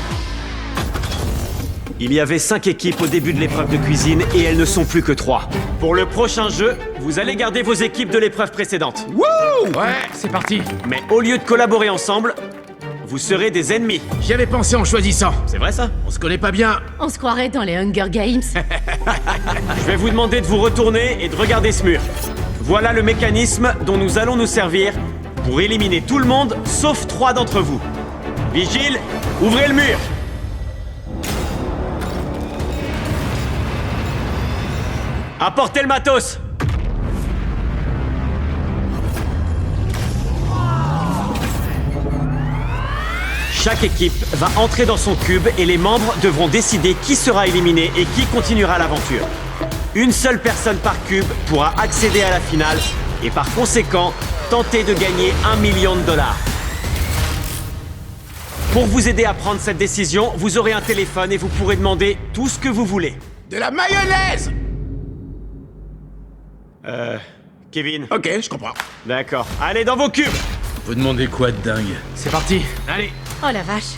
Il y avait 5 équipes au début de l'épreuve de cuisine et elles ne sont plus que 3. Pour le prochain jeu, vous allez garder vos équipes de l'épreuve précédente. Ouais, c'est parti. Mais au lieu de collaborer ensemble, vous serez des ennemis. J'y avais pensé en choisissant. C'est vrai ça? On se connaît pas bien. On se croirait dans les Hunger Games. Je vais vous demander de vous retourner et de regarder ce mur. Voilà le mécanisme dont nous allons nous servir pour éliminer tout le monde sauf 3 d'entre vous. Vigile, ouvrez le mur. Apportez le matos. Chaque équipe va entrer dans son cube et les membres devront décider qui sera éliminé et qui continuera l'aventure. Une seule personne par cube pourra accéder à la finale et par conséquent tenter de gagner $1 million. Pour vous aider à prendre cette décision, vous aurez un téléphone et vous pourrez demander tout ce que vous voulez. De la mayonnaise. Kevin. Ok, je comprends. D'accord. Allez dans vos cubes. On peut demander quoi de dingue? C'est parti. Allez. Oh la vache.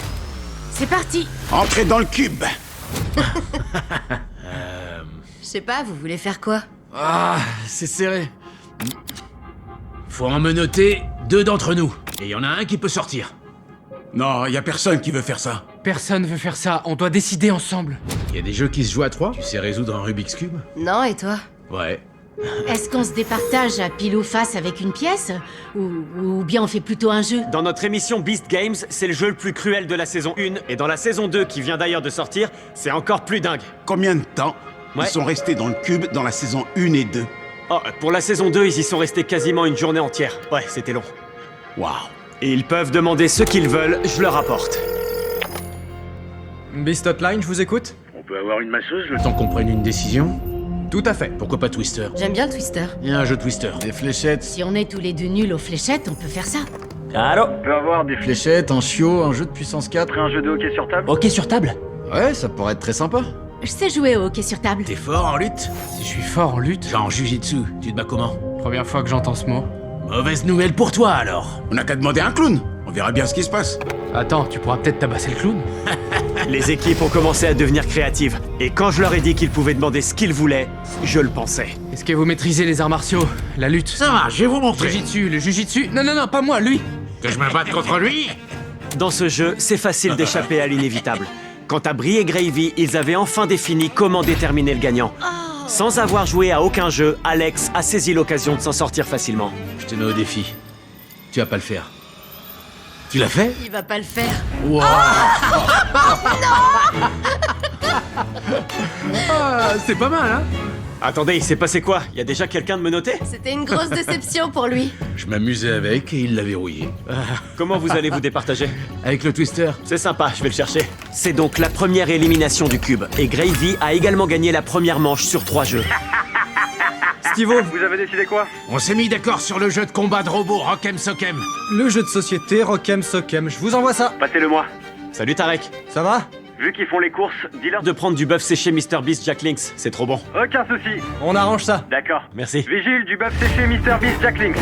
C'est parti. Entrez dans le cube. Je sais pas, vous voulez faire quoi? Ah, c'est serré. Faut en menotter 2 d'entre nous. Et y en a un qui peut sortir. Non, y a personne qui veut faire ça. Personne veut faire ça, on doit décider ensemble. Y a des jeux qui se jouent à 3. Tu sais résoudre un Rubik's Cube? Non, et toi? Ouais. Est-ce qu'on se départage à pile ou face avec une pièce ou bien on fait plutôt un jeu? Dans notre émission Beast Games, c'est le jeu le plus cruel de la saison 1 et dans la saison 2 qui vient d'ailleurs de sortir, c'est encore plus dingue. Combien de temps Ouais. ils sont restés dans le cube dans la saison 1 et 2? Oh, pour la saison 2, ils y sont restés quasiment une journée entière. Ouais, c'était long. Waouh. Et ils peuvent demander ce qu'ils veulent, je leur apporte. Beast Hotline, je vous écoute? On peut avoir une masseuse le temps qu'on prenne une décision? Tout à fait. Pourquoi pas Twister? J'aime bien le Twister. Il y a un jeu Twister. Des fléchettes. Si on est tous les deux nuls aux fléchettes, on peut faire ça. Allô? On peut avoir des fléchettes, un chiot, un jeu de puissance 4 et un jeu de hockey sur table. Ok sur table? Ouais, ça pourrait être très sympa. Je sais jouer au hockey sur table. T'es fort en lutte? Si je suis fort en lutte, Genre en jujitsu, tu te bats comment? première fois que j'entends ce mot. Mauvaise nouvelle pour toi alors. On n'a qu'à demander un clown. On verra bien ce qui se passe. Attends, tu pourras peut-être tabasser le clown? Les équipes ont commencé à devenir créatives. Et quand je leur ai dit qu'ils pouvaient demander ce qu'ils voulaient, je le pensais. Est-ce que vous maîtrisez les arts martiaux? La lutte? Ça va, je vais vous montrer. Jujitsu, le jujitsu? Non, non, non, pas moi, lui! Que je me batte contre lui? Dans ce jeu, c'est facile d'échapper à l'inévitable. Quant à Bree et Gravy, ils avaient enfin défini comment déterminer le gagnant. Sans avoir joué à aucun jeu, Alex a saisi l'occasion de s'en sortir facilement. Je te mets au défi. Tu vas pas le faire. Tu l'as fait? Il va pas le faire. Wow. Ah, c'est pas mal, hein? Attendez, il s'est passé quoi? Il y a déjà quelqu'un de menotté? C'était une grosse déception pour lui. Je m'amusais avec et il l'a verrouillé. Comment vous allez vous départager? Avec le twister? C'est sympa, je vais le chercher. C'est donc la première élimination du cube. Et Gravy a également gagné la première manche sur 3 jeux. Stivo, Vous avez décidé quoi? On s'est mis d'accord sur le jeu de combat de robots Rock'em Sock'em. le jeu de société Rock'em Sock'em, je vous envoie ça. Passez-le-moi. Salut Tarek. Ça va? Vu qu'ils font les courses, dis-leur de prendre du bœuf séché MrBeast Jack Links, c'est trop bon. Aucun souci. On arrange ça. D'accord, merci. Vigile du bœuf séché MrBeast Jack Links.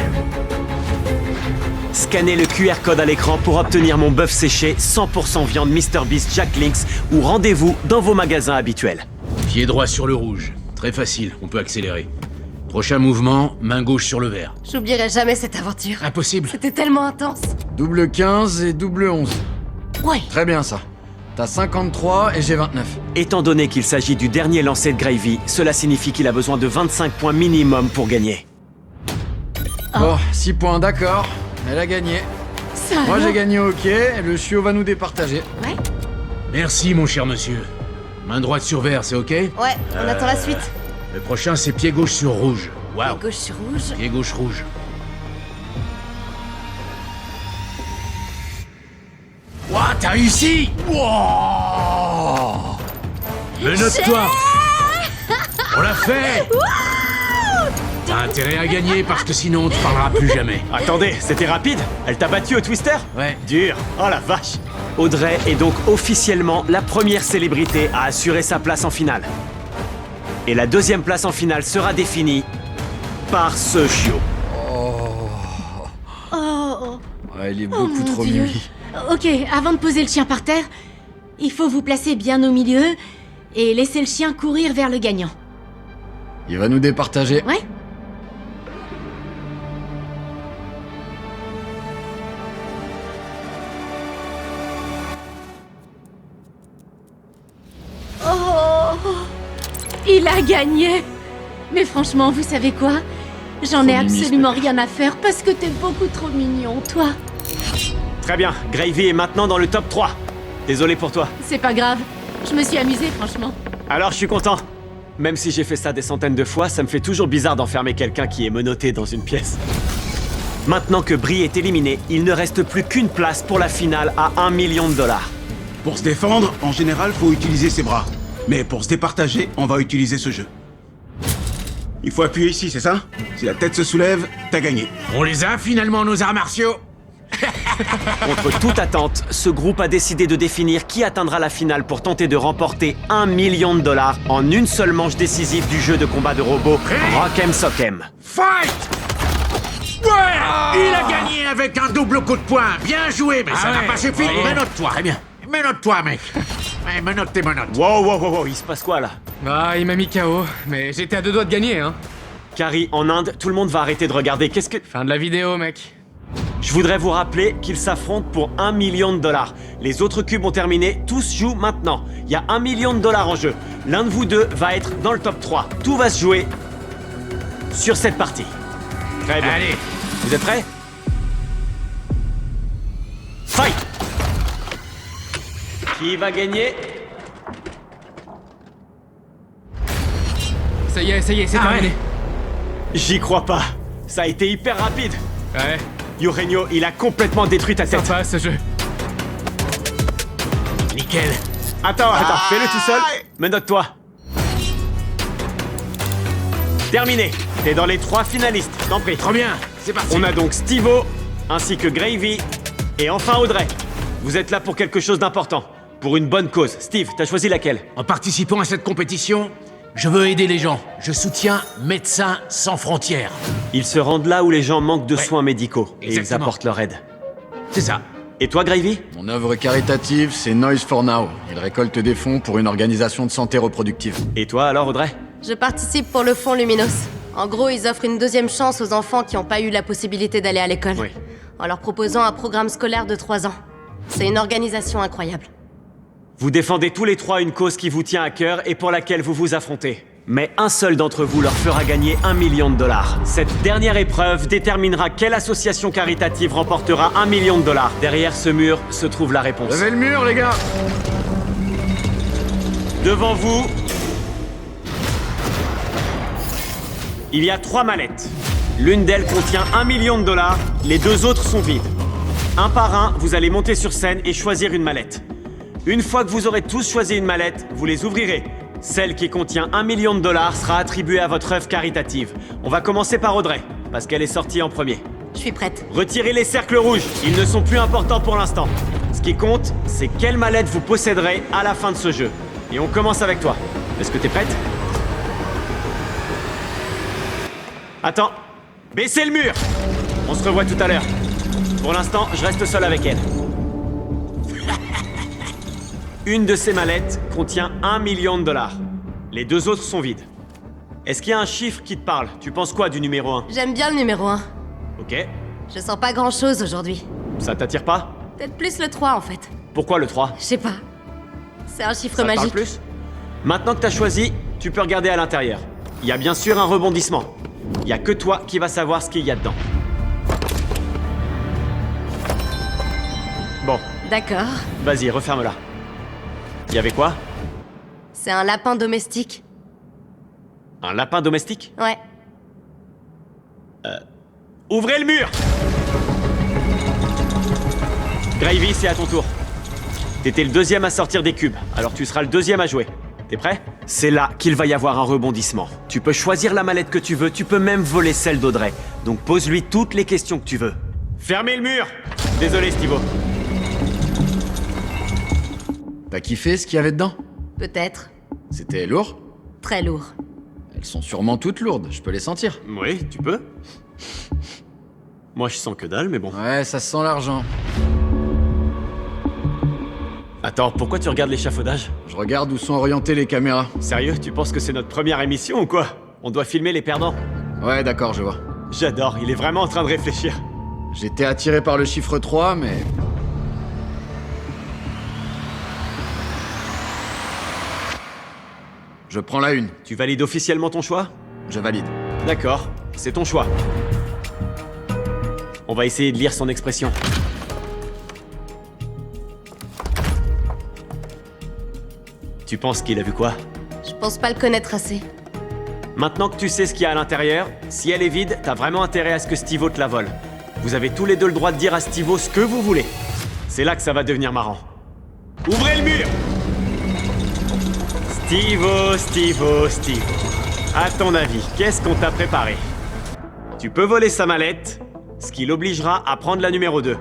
Scannez le QR code à l'écran pour obtenir mon bœuf séché 100% viande MrBeast Jack Links ou rendez-vous dans vos magasins habituels. Pied droit sur le rouge. Très facile, on peut accélérer. Prochain mouvement, main gauche sur le vert. J'oublierai jamais cette aventure. Impossible. C'était tellement intense. Double 15 et double 11. Ouais. Très bien, ça. T'as 53 et j'ai 29. Étant donné qu'il s'agit du dernier lancer de Gravy, cela signifie qu'il a besoin de 25 points minimum pour gagner. Bon, 6 points, d'accord. Elle a gagné. Ça Moi, alors j'ai gagné au hockey, et le chiot va nous départager. Ouais. Merci mon cher monsieur. Main droite sur vert, c'est ok? Ouais, on attend la suite. Le prochain c'est pied gauche sur rouge. Waouh. Gauche sur rouge. Pied gauche rouge. Ouah, t'as réussi! Wow. Menotte-toi! On l'a fait! T'as intérêt à gagner parce que sinon on te parlera plus jamais. Attendez, c'était rapide? Elle t'a battu au twister? Ouais. Dur. Oh la vache. Audrey est donc officiellement la première célébrité à assurer sa place en finale. Et la deuxième place en finale sera définie par ce chiot. Oh. Ouais, il est Oh beaucoup mon trop Dieu. mimi. Ok, avant de poser le chien par terre, il faut vous placer bien au milieu et laisser le chien courir vers le gagnant. Il va nous départager. Ouais? Oh! Il a gagné! Mais franchement, vous savez quoi? J'en ai Trop mimi, absolument rien à faire parce que t'es beaucoup trop mignon, toi. Très bien, Gravy est maintenant dans le top 3. Désolé pour toi. C'est pas grave, je me suis amusée, franchement. Alors je suis content. Même si j'ai fait ça des centaines de fois, ça me fait toujours bizarre d'enfermer quelqu'un qui est menotté dans une pièce. Maintenant que Bree est éliminé, il ne reste plus qu'une place pour la finale à 1 million de dollars. Pour se défendre, en général, faut utiliser ses bras. Mais pour se départager, on va utiliser ce jeu. Il faut appuyer ici, c'est ça? Si la tête se soulève, t'as gagné. On les a finalement nos arts martiaux. Contre toute attente, ce groupe a décidé de définir qui atteindra la finale pour tenter de remporter 1 million de dollars en une seule manche décisive du jeu de combat de robots Rock'em Sock'em. Fight! Ouais! Il a gagné avec un double coup de poing. Bien joué, mais ça n'a pas suffi. Menotte-toi. Très bien. Menotte-toi, mec. Ouais, menotte tes menottes. Wow, il se passe quoi là? Bah, il m'a mis KO, mais j'étais à 2 doigts de gagner, hein. Carrie, en Inde, tout le monde va arrêter de regarder. Qu'est-ce que... Fin de la vidéo, mec. Je voudrais vous rappeler qu'ils s'affrontent pour 1 million de dollars. Les autres cubes ont terminé, tous jouent maintenant. Il y a 1 million de dollars en jeu. L'un de vous deux va être dans le top 3. Tout va se jouer sur cette partie. Très bien. Allez. Vous êtes prêts? Fight! Qui va gagner? Ça y est, c'est terminé. J'y crois pas. Ça a été hyper rapide. Ouais, Eugenio, il a complètement détruit ta tête. sympa ce jeu. Nickel. Attends, fais-le tout seul. Menotte-toi. Terminé. T'es dans les 3 finalistes, t'en prie. Trop bien. C'est parti. On a donc Stivo, ainsi que Gravy, et enfin Audrey. Vous êtes là pour quelque chose d'important. Pour une bonne cause. Steve, t'as choisi laquelle? En participant à cette compétition, je veux aider les gens. Je soutiens Médecins sans frontières. Ils se rendent là où les gens manquent de soins médicaux. Et ils exactement. apportent leur aide. C'est ça. Et toi, Gravy? Mon œuvre caritative, c'est Noise for Now. Il récolte des fonds pour une organisation de santé reproductive. Et toi alors, Audrey? Je participe pour le fonds Luminos. En gros, ils offrent une deuxième chance aux enfants qui n'ont pas eu la possibilité d'aller à l'école. Oui. En leur proposant un programme scolaire de 3 ans. C'est une organisation incroyable. Vous défendez tous les trois une cause qui vous tient à cœur et pour laquelle vous vous affrontez. Mais un seul d'entre vous leur fera gagner $1 million. Cette dernière épreuve déterminera quelle association caritative remportera $1 million. Derrière ce mur se trouve la réponse. Levez le mur, les gars! Devant vous, il y a 3 mallettes. L'une d'elles contient $1 million, les 2 autres sont vides. Un par un, vous allez monter sur scène et choisir une mallette. Une fois que vous aurez tous choisi une mallette, vous les ouvrirez. Celle qui contient $1 million sera attribuée à votre œuvre caritative. On va commencer par Audrey, parce qu'elle est sortie en premier. Je suis prête. Retirez les cercles rouges, ils ne sont plus importants pour l'instant. Ce qui compte, c'est quelle mallette vous posséderez à la fin de ce jeu. Et on commence avec toi. Est-ce que t'es prête? Attends, baissez le mur! On se revoit tout à l'heure. Pour l'instant, je reste seul avec elle. Une de ces mallettes contient $1 million. Les 2 autres sont vides. Est-ce qu'il y a un chiffre qui te parle? Tu penses quoi du numéro 1? J'aime bien le numéro 1. Ok. Je sens pas grand-chose aujourd'hui. Ça t'attire pas? Peut-être plus le 3 en fait. Pourquoi le 3? Je sais pas. C'est un chiffre Ça te parle magique. plus? Maintenant que t'as choisi, tu peux regarder à l'intérieur. Il y a bien sûr un rebondissement. Il y a que toi qui vas savoir ce qu'il y a dedans. Bon, D'accord. vas-y, referme-la. Il y avait quoi? C'est un lapin domestique. Un lapin domestique? Ouais. Ouvrez le mur! Gravy, c'est à ton tour. T'étais le 2e à sortir des cubes, alors tu seras le 2e à jouer. T'es prêt? C'est là qu'il va y avoir un rebondissement. Tu peux choisir la mallette que tu veux, tu peux même voler celle d'Audrey. Donc pose-lui toutes les questions que tu veux. Fermez le mur! Désolé, Stivo. T'as kiffé ce qu'il y avait dedans? Peut-être. C'était lourd? Très lourd. Elles sont sûrement toutes lourdes, je peux les sentir. Oui, tu peux. Moi, je sens que dalle, mais bon. Ouais, ça sent l'argent. Attends, pourquoi tu regardes l'échafaudage? Je regarde où sont orientées les caméras. Sérieux, tu penses que c'est notre première émission ou quoi? On doit filmer les perdants. Ouais, d'accord, je vois. J'adore, il est vraiment en train de réfléchir. J'étais attiré par le chiffre 3, mais... Je prends la 1. Tu valides officiellement ton choix? Je valide. D'accord, c'est ton choix. On va essayer de lire son expression. Tu penses qu'il a vu quoi? Je pense pas le connaître assez. Maintenant que tu sais ce qu'il y a à l'intérieur, si elle est vide, t'as vraiment intérêt à ce que Stivo te la vole. Vous avez tous les deux le droit de dire à Stivo ce que vous voulez. C'est là que ça va devenir marrant. Ouvrez le mur! Stivo, Stivo, Stivo. À ton avis, qu'est-ce qu'on t'a préparé? Tu peux voler sa mallette, ce qui l'obligera à prendre la numéro 2.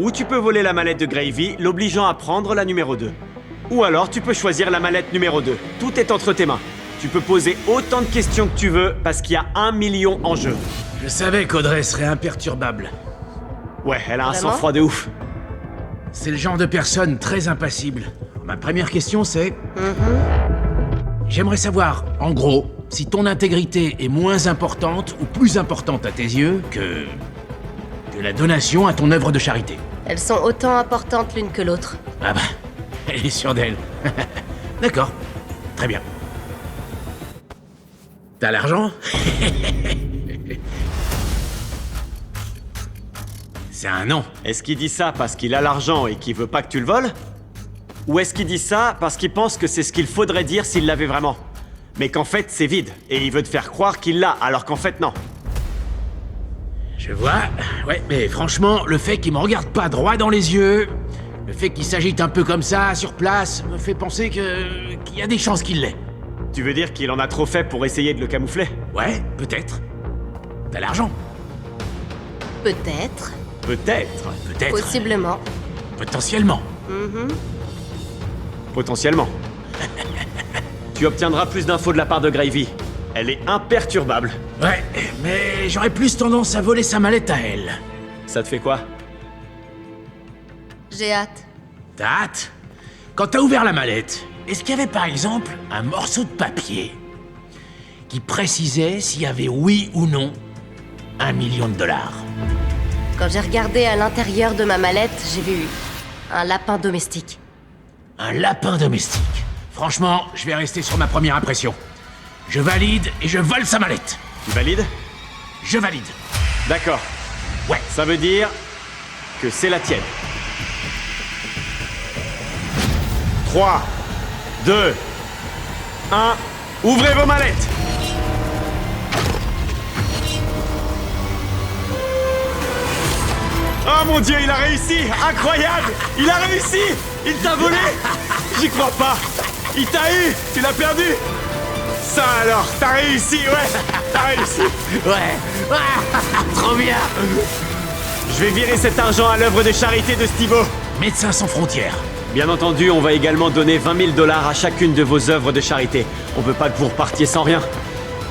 Ou tu peux voler la mallette de Gravy, l'obligeant à prendre la numéro 2. Ou alors tu peux choisir la mallette numéro 2. Tout est entre tes mains. Tu peux poser autant de questions que tu veux parce qu'il y a 1 million en jeu. Je savais qu'Audrey serait imperturbable. Ouais, elle a un Vraiment? sang-froid de ouf. C'est le genre de personne très impassible. Ma première question c'est... J'aimerais savoir, en gros, si ton intégrité est moins importante ou plus importante à tes yeux que la donation à ton œuvre de charité. Elles sont autant importantes l'une que l'autre. Ah bah, elle est sûre d'elle. D'accord, très bien. T'as l'argent? C'est un non. Est-ce qu'il dit ça parce qu'il a l'argent et qu'il veut pas que tu le voles? Ou est-ce qu'il dit ça parce qu'il pense que c'est ce qu'il faudrait dire s'il l'avait vraiment? Mais qu'en fait c'est vide, et il veut te faire croire qu'il l'a, alors qu'en fait non. Je vois, ouais, mais franchement, le fait qu'il me regarde pas droit dans les yeux, le fait qu'il s'agite un peu comme ça, sur place, me fait penser qu'il y a des chances qu'il l'ait. Tu veux dire qu'il en a trop fait pour essayer de le camoufler? Ouais, peut-être. T'as l'argent? Peut-être. Peut-être. Peut-être. Possiblement. Potentiellement. Potentiellement. Tu obtiendras plus d'infos de la part de Gravy. Elle est imperturbable. Ouais, mais j'aurais plus tendance à voler sa mallette à elle. Ça te fait quoi? J'ai hâte. T'as hâte? Quand t'as ouvert la mallette, est-ce qu'il y avait par exemple un morceau de papier qui précisait s'il y avait oui ou non $1 million? Quand j'ai regardé à l'intérieur de ma mallette, j'ai vu un lapin domestique. Un lapin domestique. Franchement, je vais rester sur ma première impression. Je valide et je vole sa mallette. Tu valides? Je valide. D'accord. Ouais. Ça veut dire que c'est la tienne. 3, 2, 1, ouvrez vos mallettes! Oh mon Dieu, il a réussi! Incroyable! Il a réussi! Il t'a volé! J'y crois pas! Il t'a eu! Tu l'as perdu! Ça alors, t'as réussi, ouais! T'as réussi! Ouais. Trop bien. Je vais virer cet argent à l'œuvre de charité de Stivo. Médecins sans frontières. Bien entendu, on va également donner $20 000 à chacune de vos œuvres de charité. On peut pas que vous repartiez sans rien.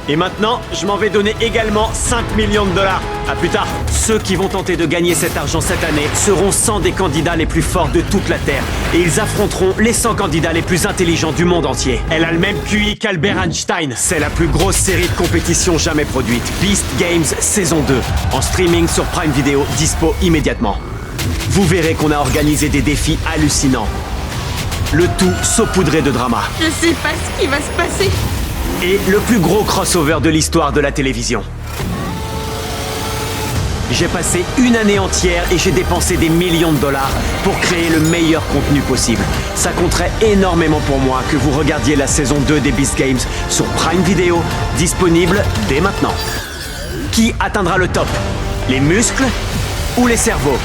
Et maintenant, je m'en vais donner également $5 millions. À plus tard. Ceux qui vont tenter de gagner cet argent cette année seront 100 des candidats les plus forts de toute la Terre. Et ils affronteront les 100 candidats les plus intelligents du monde entier. Elle a le même QI qu'Albert Einstein. C'est la plus grosse série de compétition jamais produite. Beast Games saison 2. En streaming sur Prime Video, dispo immédiatement. Vous verrez qu'on a organisé des défis hallucinants. Le tout saupoudré de drama. Je sais pas ce qui va se passer. Et le plus gros crossover de l'histoire de la télévision. J'ai passé une année entière et j'ai dépensé des millions de dollars pour créer le meilleur contenu possible. Ça compterait énormément pour moi que vous regardiez la saison 2 des Beast Games sur Prime Video, disponible dès maintenant. Qui atteindra le top? Les muscles ou les cerveaux?